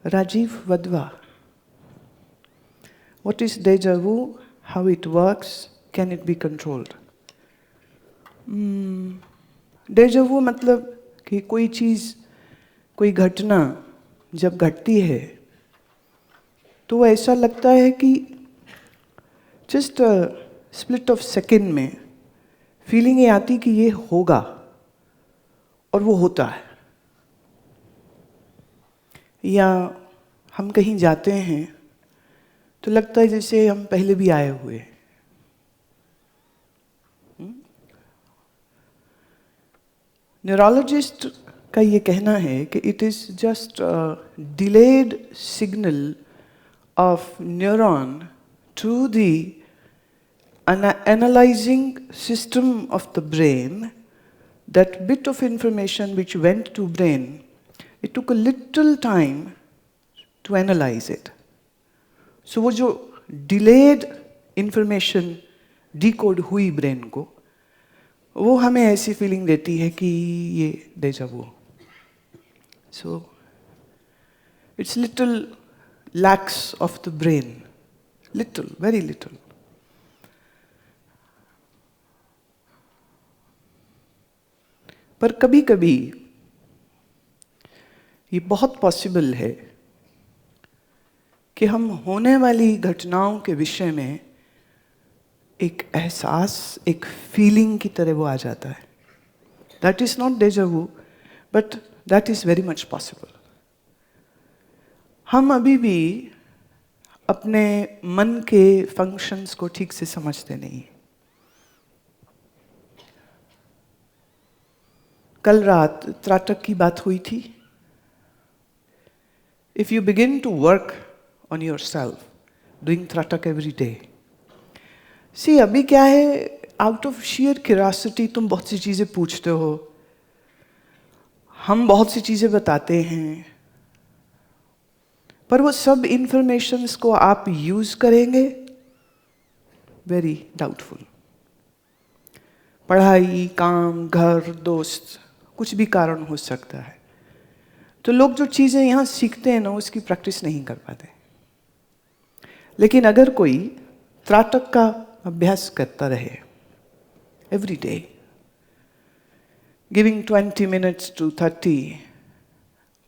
Rajiv Wadhwa. What is deja vu? How it works? Can it be controlled? डेजा वू मतलब कि कोई चीज़, कोई घटना जब घटती है तो ऐसा लगता है कि जस्ट स्प्लिट ऑफ सेकेंड में फीलिंग ये आती कि ये होगा और वो होता है। या हम कहीं जाते हैं तो लगता है जैसे हम पहले भी आए हुए हैं। न्यूरोलॉजिस्ट का ये कहना है कि it is just delayed signal of neuron to the analyzing system of the brain. That bit of information which went to brain, it took a little time to analyze it. So वो जो delayed information decode हुई brain को, वो हमें ऐसी feeling देती है कि ये déjà vu. So it's little lacks of the brain, little, very little. पर कभी कभी ये बहुत पॉसिबल है कि हम होने वाली घटनाओं के विषय में एक एहसास, एक फीलिंग की तरह वो आ जाता है। That is not deja vu, but that is very much possible. हम अभी भी अपने मन के फंक्शंस को ठीक से समझते नहीं। कल रात त्राटक की बात हुई थी। If you begin to work on yourself, doing त्राटक every day, see अभी क्या है, out of sheer curiosity तुम बहुत सी चीजें पूछते हो, हम बहुत सी चीजें बताते हैं, पर वो सब इंफॉर्मेशंस को आप यूज करेंगे, वेरी डाउटफुल। पढ़ाई, काम, घर, दोस्त, कुछ भी कारण हो सकता है। तो लोग जो चीज़ें यहाँ सीखते हैं ना, उसकी प्रैक्टिस नहीं कर पाते। लेकिन अगर कोई त्राटक का अभ्यास करता रहे every day, giving 20 minutes to 30,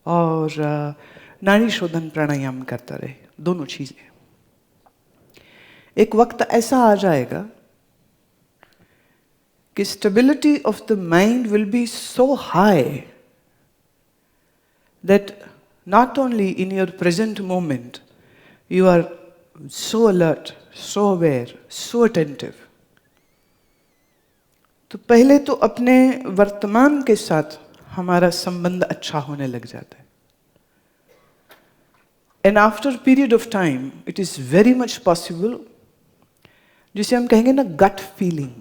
और नाड़ी शोधन प्राणायाम करता रहे, दोनों चीज़ें, एक वक्त ऐसा आ जाएगा कि stability of the mind will be so high that not only in your present moment you are so alert, so aware, so attentive. तो पहले तो अपने वर्तमान के साथ हमारा संबंध अच्छा होने लग जाता है। And after a period of time, it is very much possible, जिसे हम कहेंगे ना gut feeling,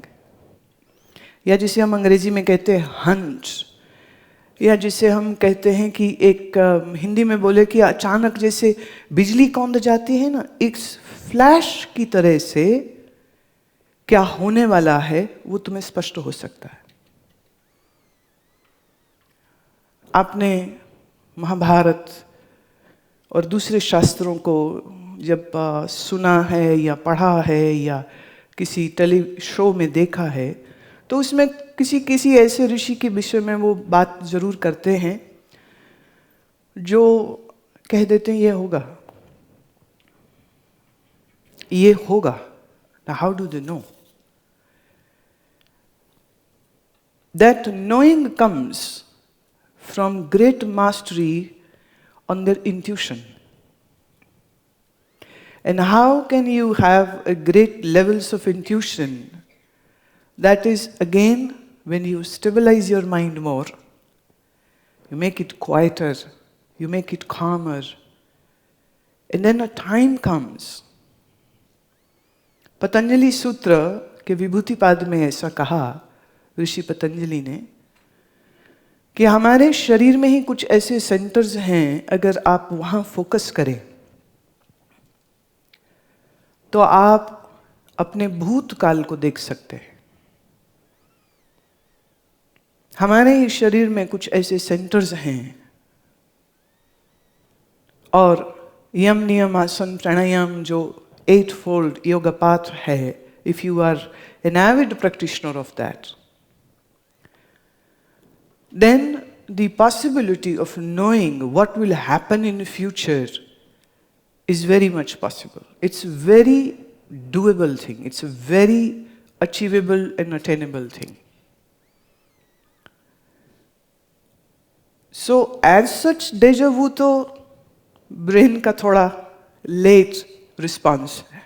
या जिसे हम अंग्रेजी में कहते हैं हंच, या जिसे हम कहते हैं कि एक हिंदी में बोले कि अचानक जैसे बिजली कौंध जाती है ना, एक फ्लैश की तरह से क्या होने वाला है वो तुम्हें स्पष्ट हो सकता है। आपने महाभारत और दूसरे शास्त्रों को जब सुना है या पढ़ा है या किसी टेली शो में देखा है, तो उसमें किसी ऐसे ऋषि के विषय में वो बात जरूर करते हैं जो कह देते हैं ये होगा, ये होगा। Now how do they know? That knowing comes from great mastery on their intuition. And how can you have a great levels of intuition? That is, again, when you stabilize your mind more, you make it quieter, you make it calmer, and then a time comes. Patanjali सूत्र के विभूतिपाद में ऐसा कहा ऋषि पतंजलि ने कि हमारे शरीर में ही कुछ ऐसे सेंटर्स हैं, अगर आप वहां फोकस करें तो आप अपने भूतकाल को देख सकते हैं। हमारे ही शरीर में कुछ ऐसे सेंटर्स हैं और यम नियम आसन प्राणायाम जो 8-fold yoga path है, if you are an avid practitioner of that, then the possibility of knowing what will happen in the future is very much possible. It's a very doable thing. It's a very achievable and attainable thing. So as such, deja vu तो brain का थोड़ा late response है,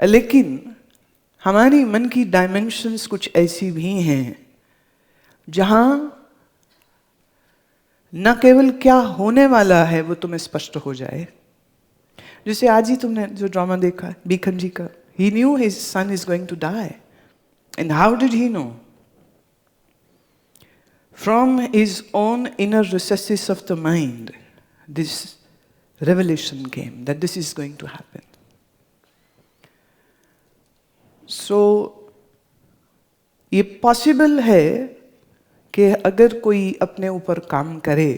लेकिन हमारी मन की dimensions कुछ ऐसी भी हैं जहां न केवल क्या होने वाला है वो तुम्हें स्पष्ट हो जाए। जैसे आज ही तुमने जो ड्रामा देखा बीखन जी का, he knew his son is going to die. And how did he know? From his own inner recesses of the mind, this revelation came that this is going to happen. So, ये possible है कि अगर कोई अपने ऊपर काम करे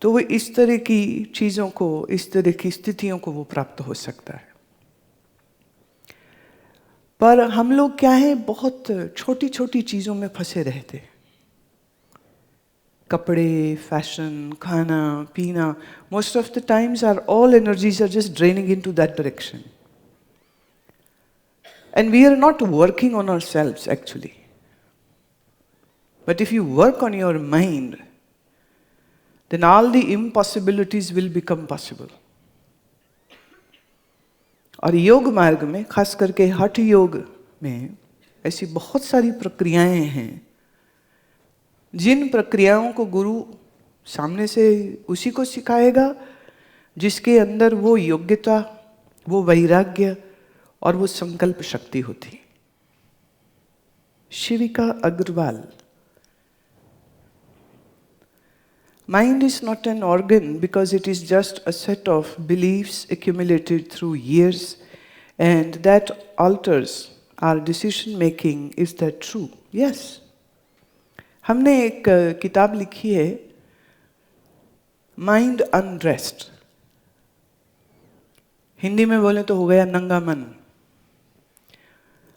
तो वो इस तरह की चीज़ों को, इस तरह की स्थितियों को वो प्राप्त हो सकता है। पर हम लोग क्या है, बहुत छोटी छोटी चीज़ों में फंसे रहते। कपड़े, फैशन, खाना, पीना, most of the times our all energies are just draining into that direction. And we are not working on ourselves actually. But if you work on your mind, then all the impossibilities will become possible. और योग मार्ग में, खास करके हठ योग में, ऐसी बहुत सारी प्रक्रियाएं हैं जिन प्रक्रियाओं को गुरु सामने से उसी को सिखाएगा जिसके अंदर वो योग्यता, वो वैराग्य और वो संकल्प शक्ति होती। शिविका Agarwal, mind is not an organ because it is just a set of beliefs accumulated through years and that alters our decision making. Is that true? Yes. हमने एक किताब लिखी है माइंड अनरेस्ट, हिंदी में बोले तो हो गया नंगा मन।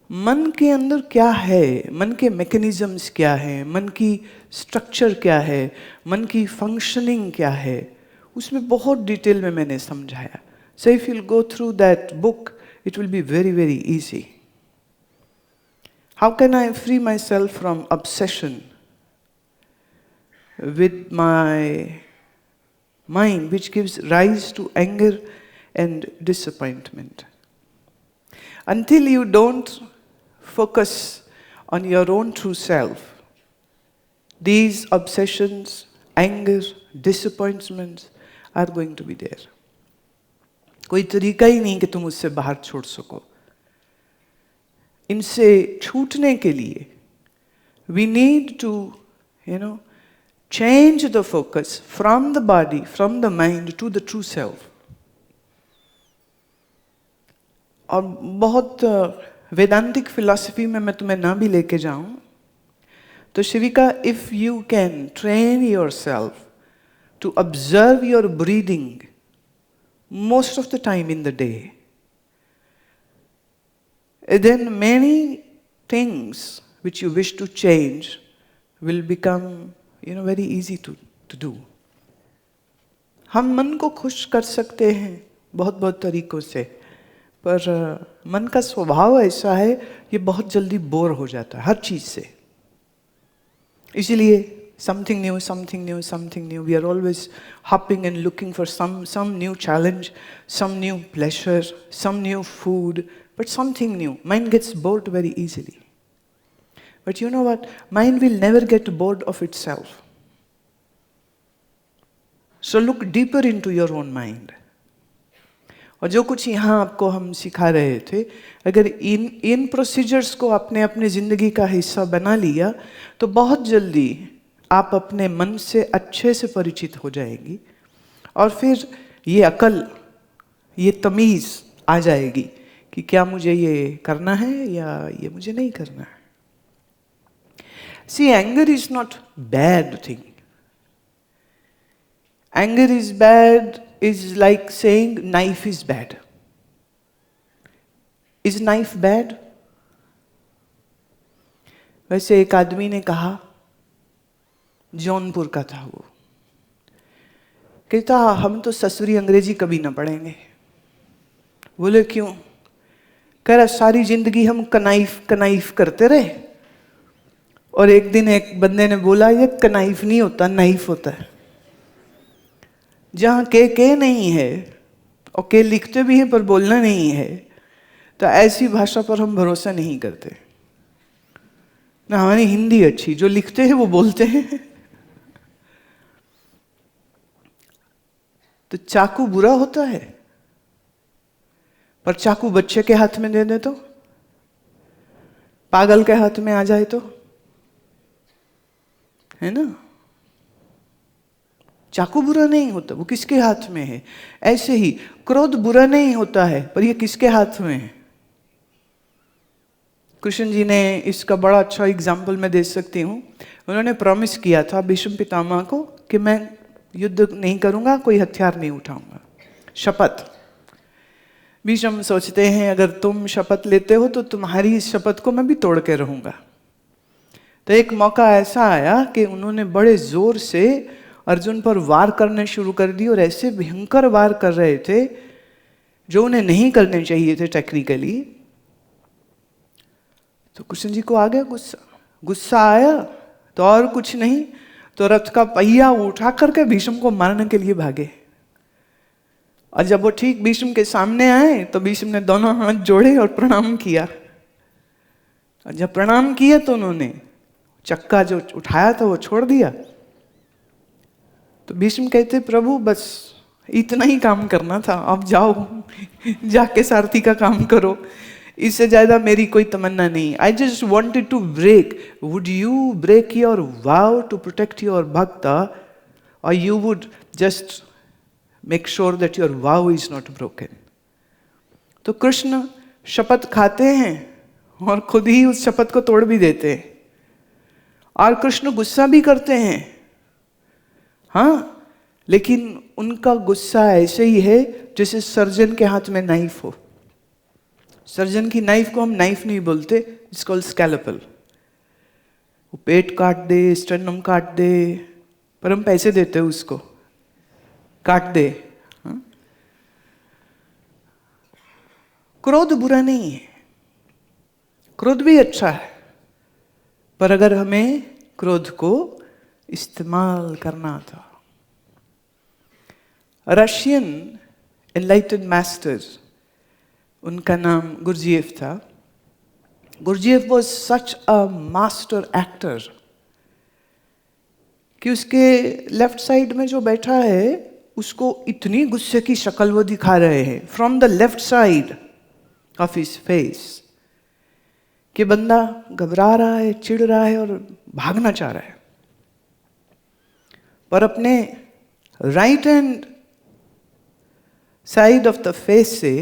मन के अंदर क्या है, मन के मैकेनिज्म्स क्या है, मन की स्ट्रक्चर क्या है, मन की फंक्शनिंग क्या है, उसमें बहुत डिटेल में मैंने समझाया। So if you go through that book it will be very very easy. How can I free my self from obsession with my mind which gives rise to anger and disappointment? Until you don't focus on your own true self, these obsessions, anger, disappointments are going to be there. कोई तरीका ही नहीं कि तुम उससे बाहर छोड़ सको। इनसे छूटने के लिए we need to, change the focus from the body, from the mind to the true self. और बहुत वेदांतिक फिलॉसफी में मैं तुम्हें ना भी लेके जाऊं तो Shivika, if you can train your self to observe your breathing most of the time in the day, then many things which you wish to change will become very easy to do. हम मन को खुश कर सकते हैं बहुत बहुत तरीकों से, पर मन का स्वभाव ऐसा है ये बहुत जल्दी बोर हो जाता है हर चीज से। इसीलिए something new, something new, something new. We are always hopping and looking for some new challenge, some new pleasure, some new food, but something new. Mind gets bored very easily. But you know what? Mind will never get bored of itself. So look deeper into your own mind. और जो कुछ यहाँ आपको हम सिखा रहे थे, अगर इन प्रोसीजर्स को आपने अपने ज़िंदगी का हिस्सा बना लिया तो बहुत जल्दी आप अपने मन से अच्छे से परिचित हो जाएंगी और फिर ये अकल, ये तमीज़ आ जाएगी कि क्या मुझे ये करना है या ये मुझे नहीं करना है। See, anger is not bad thing. Anger is bad is like saying knife is bad. Is knife bad? वैसे एक आदमी ने कहा, जौनपुर का था वो, कहता हम तो ससुरी अंग्रेजी कभी ना पढ़ेंगे। बोले क्यों? कह रहा सारी जिंदगी हम कनाइफ कनाइफ करते रहे, और एक दिन एक बंदे ने बोला ये कनाइफ नहीं होता, नाइफ होता है। जहाँ के नहीं है और के लिखते भी हैं पर बोलना नहीं है, तो ऐसी भाषा पर हम भरोसा नहीं करते ना। हमारी हिंदी अच्छी, जो लिखते हैं वो बोलते हैं। तो चाकू बुरा होता है, पर चाकू बच्चे के हाथ में दे दे तो, पागल के हाथ में आ जाए तो, है ना? चाकू बुरा नहीं होता, वो किसके हाथ में है। ऐसे ही क्रोध बुरा नहीं होता है, पर ये किसके हाथ में है। कृष्ण जी ने इसका बड़ा अच्छा एग्जाम्पल मैं दे सकती हूँ। उन्होंने प्रॉमिस किया था भीष्म पितामह को कि मैं युद्ध नहीं करूंगा, कोई हथियार नहीं उठाऊंगा, शपथ। भीष्म सोचते हैं अगर तुम शपथ लेते हो तो तुम्हारी इस शपथ को मैं भी तोड़ के रहूंगा। तो एक मौका ऐसा आया कि उन्होंने बड़े जोर से अर्जुन पर वार करने शुरू कर दी, और ऐसे भयंकर वार कर रहे थे जो उन्हें नहीं करने चाहिए थे टेक्निकली। तो कृष्ण जी को आ गया गुस्सा। गुस्सा आया तो और कुछ नहीं, तो रथ का पहिया उठा करके भीष्म को मारने के लिए भागे। और जब वो ठीक भीष्म के सामने आए तो भीष्म ने दोनों हाथ जोड़े और प्रणाम किया। और जब प्रणाम किया तो उन्होंने चक्का जो उठाया था वो छोड़ दिया। तो भीष्म कहते प्रभु बस इतना ही काम करना था, अब जाओ जाके सारथी का काम करो, इससे ज्यादा मेरी कोई तमन्ना नहीं। I just wanted to break, would you break your vow to protect your bhakt, और you would just make sure that your vow is not broken. तो कृष्ण शपथ खाते हैं और खुद ही उस शपथ को तोड़ भी देते हैं, और कृष्ण गुस्सा भी करते हैं, हाँ, लेकिन उनका गुस्सा ऐसे ही है जैसे सर्जन के हाथ में नाइफ हो। सर्जन की नाइफ को हम नाइफ नहीं बोलते, इट्स कॉल्ड स्कैलपेल। वो पेट काट दे, स्टर्नम काट दे, पर हम पैसे देते हैं उसको, काट दे। हाँ? क्रोध बुरा नहीं है, क्रोध भी अच्छा है, पर अगर हमें क्रोध को इस्तेमाल करना था। रशियन एनलाइटेड मास्टर, उनका नाम गुरजीएफ था। Gurdjieff was such a master actor कि उसके लेफ्ट साइड में जो बैठा है उसको इतनी गुस्से की शक्ल वो दिखा रहे हैं from the left side of his face कि बंदा घबरा रहा है, चिढ़ रहा है और भागना चाह रहा है। पर अपने right hand side of the face से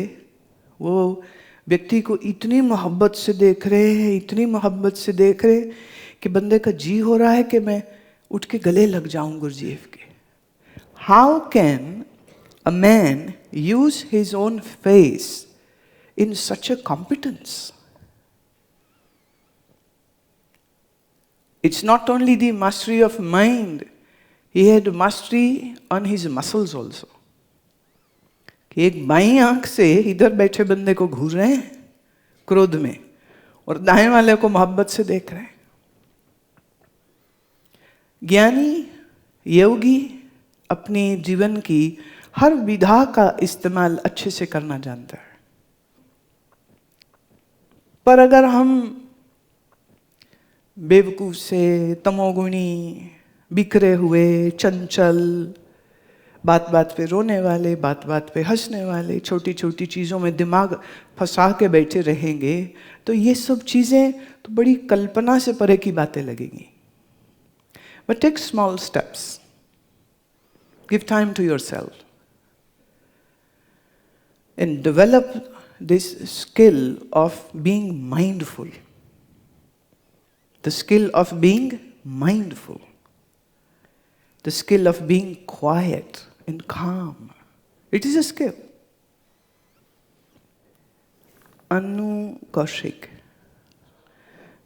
वो व्यक्ति को इतनी मोहब्बत से देख रहे हैं, इतनी मोहब्बत से देख रहे हैं कि बंदे का जी हो रहा है कि मैं उठ के गले लग जाऊं गुरजीएफ के। How can a man use his own face in such a competence? It's not only the mastery of mind, he had mastery on his muscles also. कि एक बाईं आंख से इधर बैठे बंदे को घूर रहे हैं क्रोध में, और दाएं वाले को मोहब्बत से देख रहे हैं। ज्ञानी योगी अपनी जीवन की हर विधा का इस्तेमाल अच्छे से करना जानता है। पर अगर हम बेवकूफ से, तमोगुणी, बिखरे हुए, चंचल, बात बात पे रोने वाले, बात बात पे हंसने वाले, छोटी छोटी चीज़ों में दिमाग फंसा के बैठे रहेंगे, तो ये सब चीज़ें तो बड़ी कल्पना से परे की बातें लगेंगी। But take small steps, give time to yourself and develop this skill of being mindful. the skill of being mindful, the skill of being quiet and calm. It is a skill. Anu Kaushik,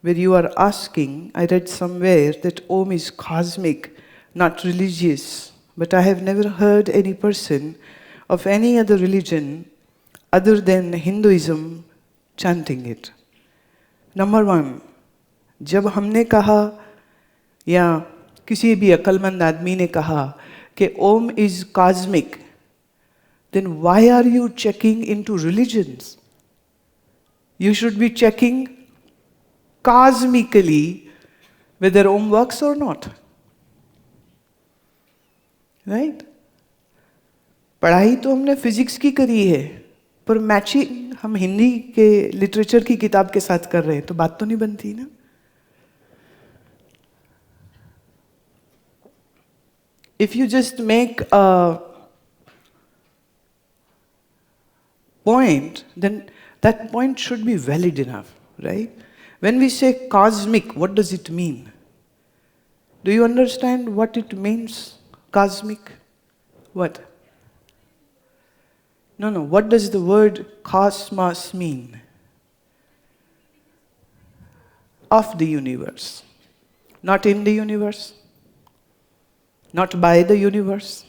where you are asking, I read somewhere that Om is cosmic, not religious, but I have never heard any person of any other religion other than Hinduism chanting it. Number one, जब हमने कहा या किसी भी अक्लमंद आदमी ने कहा कि Om is cosmic, then why are you checking into religions? You should be checking cosmically whether Om works or not. Right? पढ़ाई तो हमने फिजिक्स की करी है, पर मैचिंग हम हिंदी के लिटरेचर की किताब के साथ कर रहे हैं, तो बात तो नहीं बनती ना. If you just make a point, then that point should be valid enough, right? When we say cosmic, what does it mean? Do you understand what it means, cosmic? What? No, what does the word cosmos mean? Of the universe. Not in the universe. Not by the universe.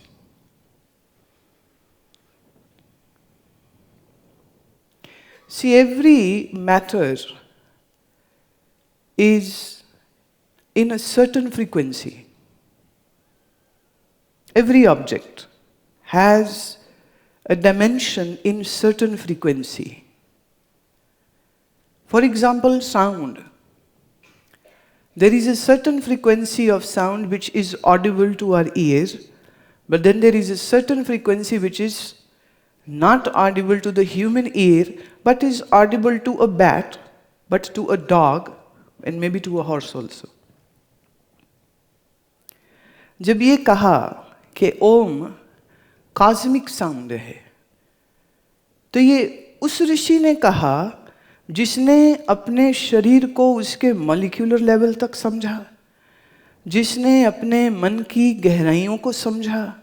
See, every matter is in a certain frequency. Every object has a dimension in certain frequency. For example, sound. There is a certain frequency of sound which is audible to our ears, but then there is a certain frequency which is not audible to the human ear, but is audible to a bat, but to a dog, and maybe to a horse also. जब ये कहा कि ओम cosmic sound है, तो ये उस ऋषि ने कहा जिसने अपने शरीर को उसके मॉलिक्यूलर लेवल तक समझा, जिसने अपने मन की गहराइयों को समझा,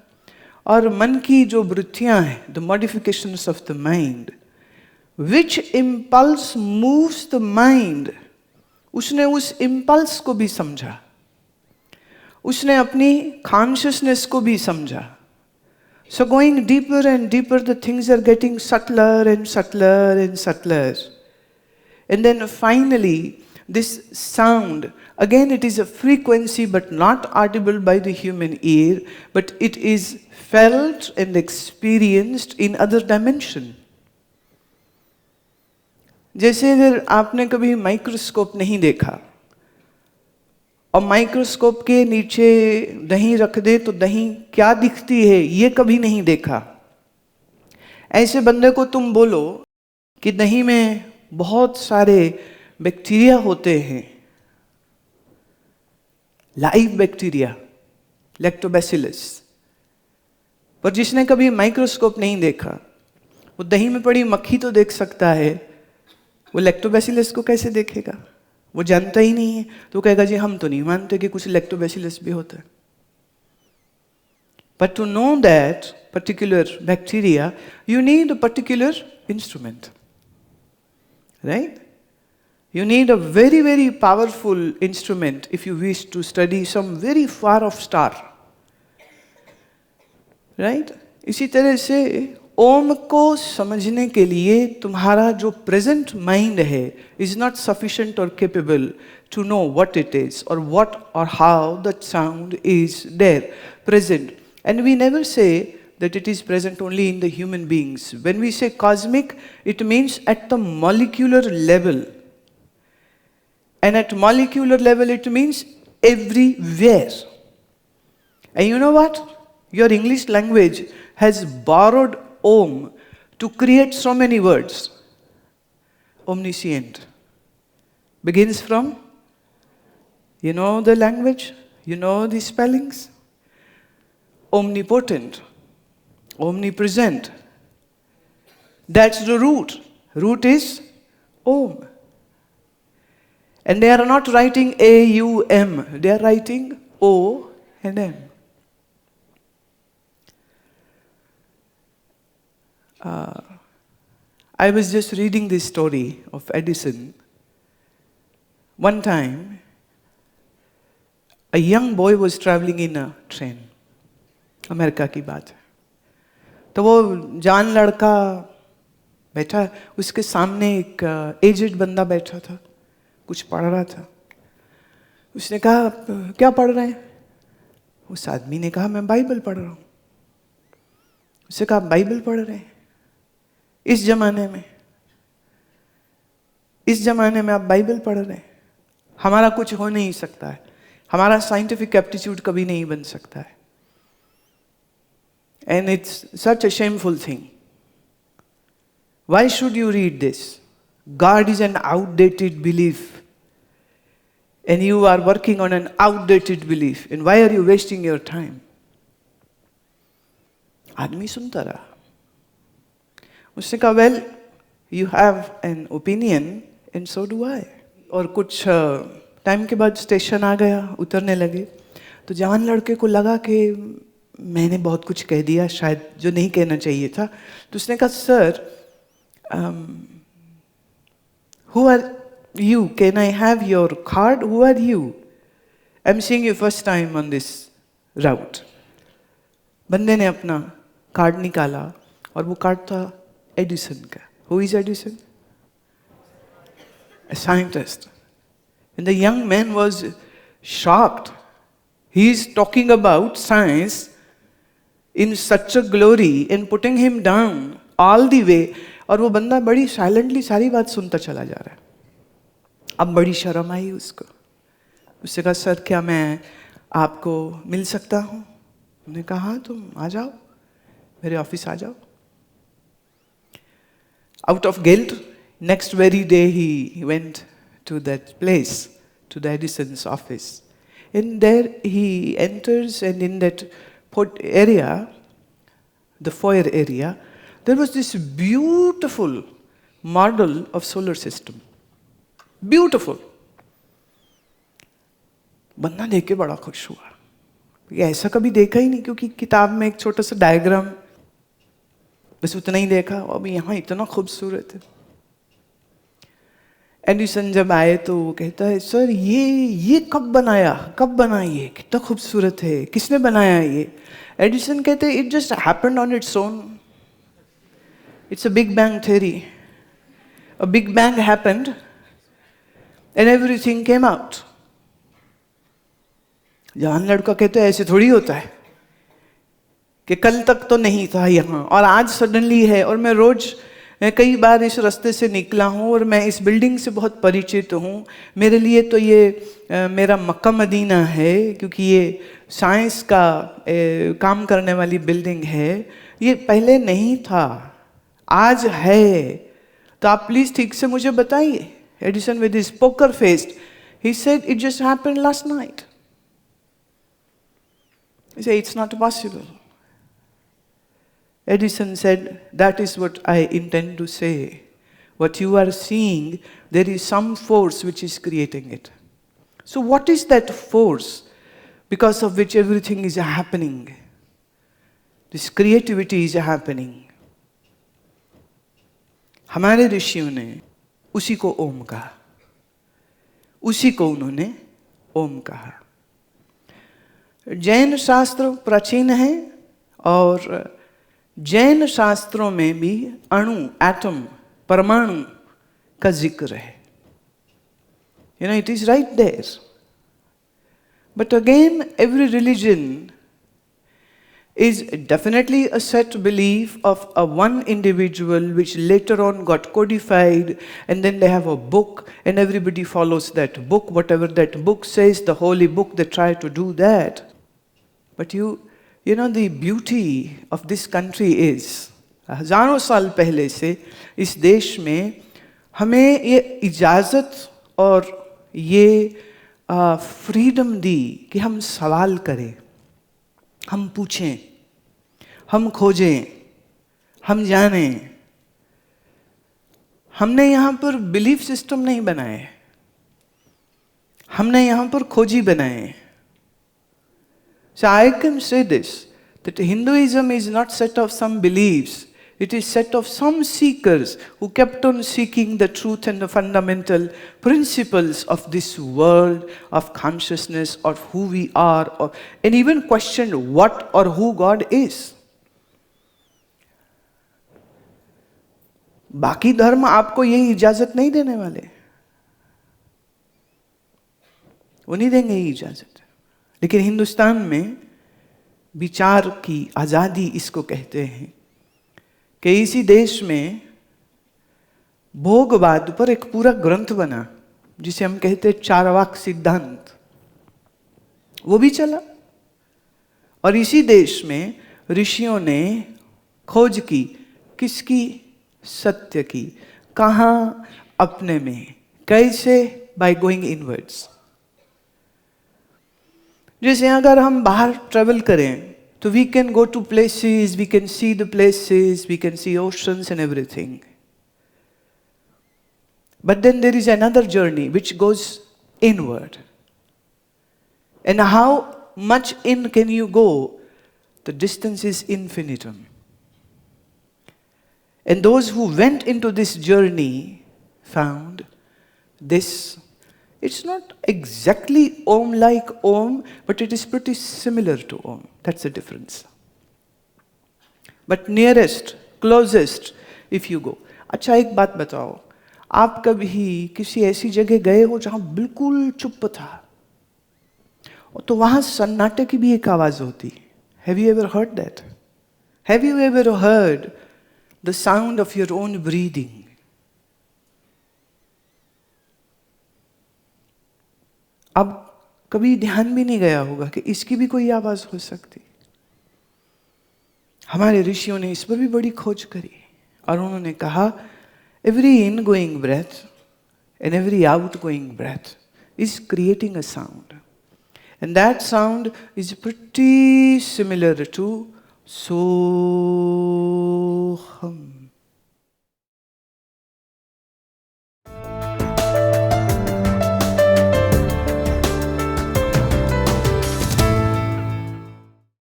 और मन की जो वृत्तियां हैं, the modifications of the mind, which impulse moves the mind, उसने उस इम्पल्स को भी समझा, उसने अपनी कॉन्शियसनेस को भी समझा. So going deeper and deeper, the things are getting subtler and subtler and subtler. And then finally, this sound, again it is a frequency but not audible by the human ear, but it is felt and experienced in other dimension. जैसे अगर आपने कभी microscope नहीं देखा और microscope के नीचे दही रख दे तो दही क्या दिखती है ये कभी नहीं देखा, ऐसे बंदे को तुम बोलो कि दही में बहुत सारे बैक्टीरिया होते हैं, लाइव बैक्टीरिया, लैक्टोबैसिलस, पर जिसने कभी माइक्रोस्कोप नहीं देखा वो दही में पड़ी मक्खी तो देख सकता है, वो लैक्टोबैसिलस को कैसे देखेगा? वो जानता ही नहीं है, तो कहेगा जी हम तो नहीं मानते कि कुछ लैक्टोबैसिलस भी होता है. But to know that particular bacteria, you need a particular instrument. Right? You need a very, very powerful instrument if you wish to study some very far off star. Right? इसी तरह से ओम को समझने के लिए तुम्हारा जो प्रेजेंट माइंड है is not sufficient or capable to know what it is or what or how that sound is there, present. And we never say that it is present only in the human beings. When we say cosmic, it means at the molecular level. And at molecular level, it means everywhere. And you know what? Your English language has borrowed Om to create so many words. Omniscient begins from, you know the language, you know the spellings. Omnipotent, omnipresent. That's the root. Root is Om. And they are not writing A-U-M, they are writing O and M. I was just reading this story of Edison. One time, a young boy was traveling in a train. America की बात है. तो वो जान लड़का बैठा, उसके सामने एक एजेड बंदा बैठा था, कुछ पढ़ रहा था. उसने कहा, क्या पढ़ रहे हैं? उस आदमी ने कहा, मैं बाइबल पढ़ रहा हूँ. उसने कहा, बाइबल पढ़ रहे हैं? इस जमाने में आप बाइबल पढ़ रहे हैं? हमारा कुछ हो नहीं सकता है, हमारा साइंटिफिक एप्टीट्यूड कभी नहीं बन सकता है. And it's such a shameful thing. Why should you read this? God is an outdated belief. And you are working on an outdated belief. And why are you wasting your time? आदमी सुनता रहा. उसने कहा, well, you have an opinion and so do I. और कुछ time के बाद station आ गया, उतरने लगे. तो जवान लड़के को लगा कि मैंने बहुत कुछ कह दिया शायद जो नहीं कहना चाहिए था. तो उसने कहा, sir, who are you? Can I have your card? Who are you? I'm seeing you first time on this route. बंदे ने अपना कार्ड निकाला और वो कार्ड था एडिसन का. Who is Edison? A scientist. And the young man was shocked. He is talking about science in such a glory and putting him down all the way. और वो बंदा बड़ी साइलेंटली सारी बात सुनता चला जा रहा है. अब बड़ी शर्म आई उसको. उससे कहा, सर, क्या मैं आपको मिल सकता हूँ? उन्होंने कहा, हाँ, तुम आ जाओ, मेरे ऑफिस आ जाओ. Out of guilt, next very day he went to that place, to the Edison's office. And there he enters, and in that area, the foyer area, there was this beautiful model of solar system. Beautiful. बंदा देख के बड़ा खुश हुआ. ये ऐसा कभी देखा ही नहीं, क्योंकि किताब में एक छोटा सा डायग्राम, बस उतना ही देखा. अब यहाँ इतना खूबसूरत है. एडिसन जब आए तो वो कहता है, सर, ये कब बना, ये कितना खूबसूरत है, किसने बनाया ये? एडिसन कहते हैं, it just happened on its own. It's a big bang theory. A big bang happened and everything came out. जवान लड़का कहते हैं, ऐसे थोड़ी होता है कि कल तक तो नहीं था यहाँ और आज सडनली है. और मैं कई बार इस रास्ते से निकला हूँ और मैं इस बिल्डिंग से बहुत परिचित हूँ. मेरे लिए तो ये मेरा मक्का मदीना है, क्योंकि ये साइंस का काम करने वाली बिल्डिंग है. ये पहले नहीं था, आज है. तो आप प्लीज़ ठीक से मुझे बताइए. Edison with his poker face, he said, it just happened last night. He said, it's not possible. Edison said, that is what I intend to say. What you are seeing, there is some force which is creating it. So what is that force because of which everything is happening? This creativity is happening. हमारे ऋषियों ने उसी को ओम कहा. उसी को उन्होंने ओम कहा. जैन शास्त्र प्राचीन है और जैन शास्त्रों में भी अणु, एटम, परमाणु का जिक्र है. You know, it is right there. But again, every religion is definitely a set belief of a one individual which later on got codified, and then they have a book and everybody follows that book. Whatever that book says, the holy book, they try to do that. But you know, the beauty of this country is, हजारों साल पहले से इस देश में हमें ये इजाज़त और ये फ्रीडम दी कि हम सवाल करें, हम पूछें, हम खोजें, हम जानें. हमने यहाँ पर बिलीफ सिस्टम नहीं बनाए. हमने यहाँ पर खोजी बनाए. So I can say this, that Hinduism is not set of some beliefs. It is set of some seekers who kept on seeking the truth and the fundamental principles of this world, of consciousness, of who we are, and even questioned what or who God is. बाकी धर्म आपको यही इजाजत नहीं देने वाले, वो नहीं देंगे ये इजाजत. लेकिन हिंदुस्तान में विचार की आजादी इसको कहते हैं कि इसी देश में भोगवाद पर एक पूरा ग्रंथ बना जिसे हम कहते हैं चारवाक सिद्धांत, वो भी चला. और इसी देश में ऋषियों ने खोज की, किसकी? सत्य की. कहाँ? अपने में. कैसे? By going inwards. जैसे अगर हम बाहर ट्रेवल करें तो we can go to places, we can see the places, we can see oceans and everything. But then there is another journey which goes inward. And how much in can you go? The distance is infinitum. And those who went into this journey found this. It's not exactly Om like Om, but it is pretty similar to Om. That's the difference. But nearest, closest, if you go. अच्छा एक बात बताओ, आप कभी किसी ऐसी जगह गए हो जहाँ बिल्कुल चुप था, तो वहाँ सन्नाटे की भी एक आवाज होती. Have you ever heard that? Have you ever heard the sound of your own breathing? अब कभी ध्यान भी नहीं गया होगा कि इसकी भी कोई आवाज हो सकती. हमारे ऋषियों ने इस पर भी बड़ी खोज करी और उन्होंने कहा every in-going breath and every out-going breath is creating a sound, and that sound is pretty similar to so.